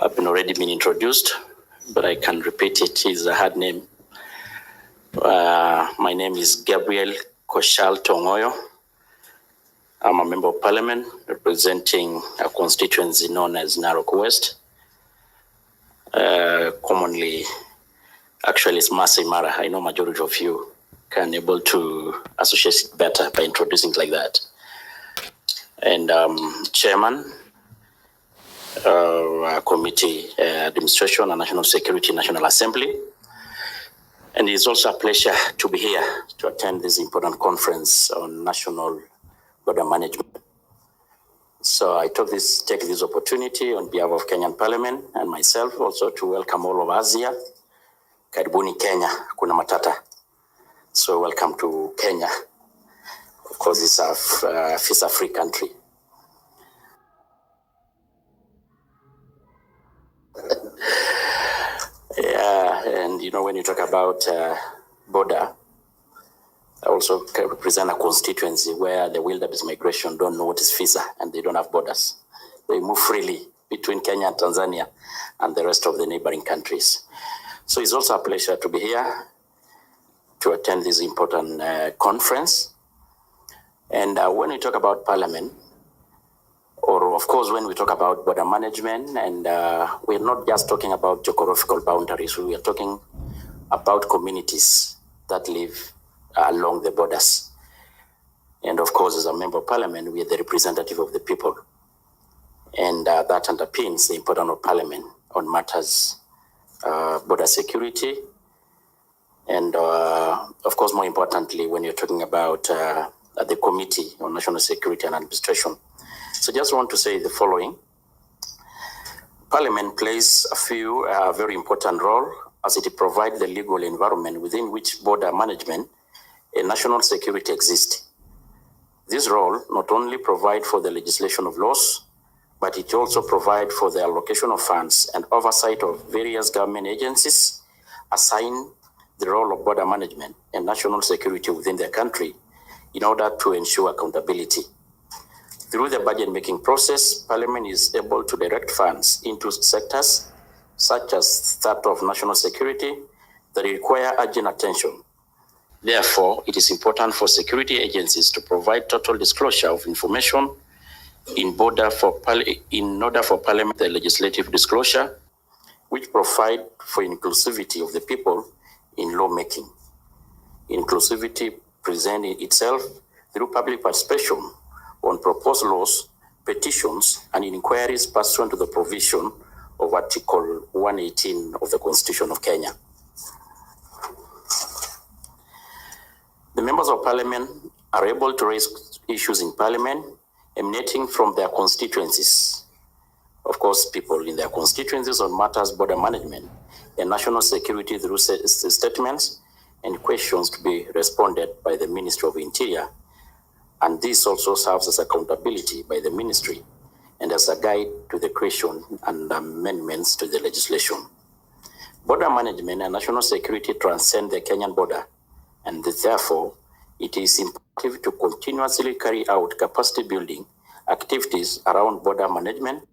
have already been introduced, but I can repeat it. It's a hard name. My name is Gabriel Ole Tong'oyo. I'm a member of parliament representing a constituency known as Narok West. Commonly, actually it's Masai Mara. I know majority of you can able to associate it better by introducing it like that. And chairman, committee administration and national security, National Assembly. And it's also a pleasure to be here to attend this important conference on national border management. So I take this opportunity on behalf of Kenyan Parliament and myself also to welcome all of us here. Karibuni Kenya, kuna matata. So welcome to Kenya. Of course, it's a visa-free country. Yeah, and you know, when you talk about border, I also represent a constituency where the wilderness migration don't know what is visa and they don't have borders. They move freely between Kenya and Tanzania and the rest of the neighboring countries. So it's also a pleasure to be here to attend this important conference. And when we talk about parliament, or of course, when we talk about border management, and we're not just talking about geographical boundaries, we are talking about communities that live along the borders. And of course, as a member of parliament, we are the representative of the people. And that underpins the importance of parliament on matters border security. And of course, more importantly, when you're talking about the Committee on National Security and Administration. So just want to say the following. Parliament plays a very important role as it provides the legal environment within which border management and national security exist. This role not only provides for the legislation of laws, but it also provides for the allocation of funds and oversight of various government agencies assigned the role of border management and national security within their country in order to ensure accountability. Through the budget-making process, Parliament is able to direct funds into sectors such as that of national security that require urgent attention. Therefore, it is important for security agencies to provide total disclosure of information in order for Parliament the legislative disclosure, which provide for inclusivity of the people in lawmaking. Inclusivity presents itself through public participation on proposed laws, petitions, and inquiries pursuant to the provision of Article 118 of the Constitution of Kenya. The members of Parliament are able to raise issues in Parliament emanating from their constituencies. Of course, people in their constituencies on matters border management and national security through statements and questions to be responded by the Ministry of Interior. And this also serves as accountability by the ministry and as a guide to the creation and amendments to the legislation. Border management and national security transcend the Kenyan border, and therefore it is imperative to continuously carry out capacity building activities around border management,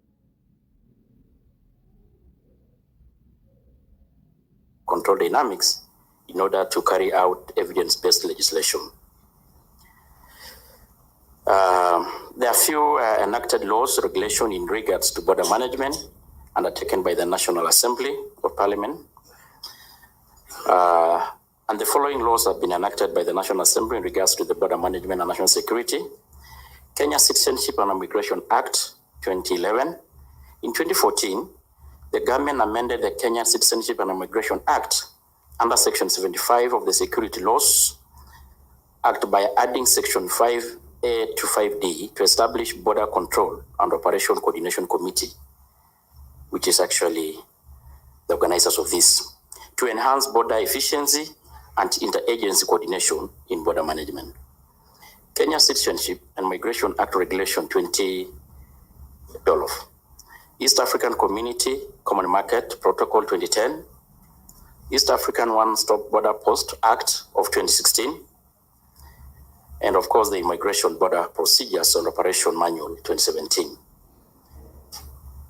control dynamics in order to carry out evidence-based legislation. There are few enacted laws, regulation in regards to border management undertaken by the National Assembly of Parliament. And the following laws have been enacted by the National Assembly in regards to the border management and national security. Kenya Citizenship and Immigration Act 2011. In 2014, the government amended the Kenya Citizenship and Immigration Act under Section 75 of the Security Laws Act by adding Section 5A to 5D to establish Border Control and Operation Coordination Committee, which is actually the organizers of this, to enhance border efficiency and interagency coordination in border management. Kenya Citizenship and Migration Act Regulation 2012. East African Community Common Market Protocol 2010. East African One-Stop Border Post Act of 2016. And of course, the Immigration Border Procedures and Operation Manual 2017.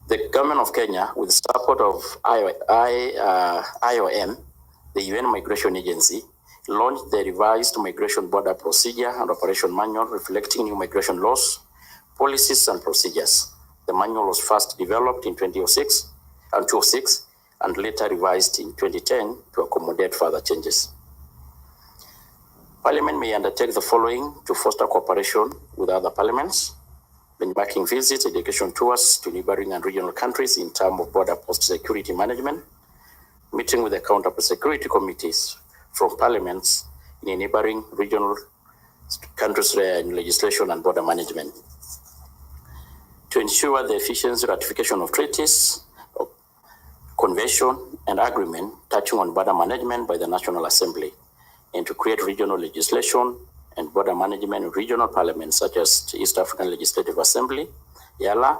The government of Kenya, with support of IOM, the UN Migration Agency, launched the revised Migration Border Procedure and Operation Manual reflecting new migration laws, policies, and procedures. The manual was first developed in 2006 and later revised in 2010 to accommodate further changes. Parliament may undertake the following to foster cooperation with other parliaments: benchmarking visits, education tours to neighboring and regional countries in terms of border post security management, meeting with the counter security committees from parliaments in neighboring regional countries in legislation and border management. To ensure the efficient ratification of treaties, convention, and agreement touching on border management by the National Assembly, and to create regional legislation and border management in regional parliaments such as East African Legislative Assembly, YALA,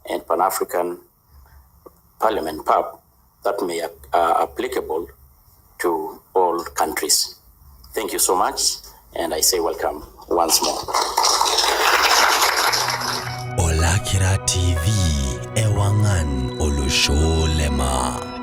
and Pan-African Parliament, PAP, that may be applicable to all countries. Thank you so much, and I say welcome once more. Olakira TV, ewangan olusholema.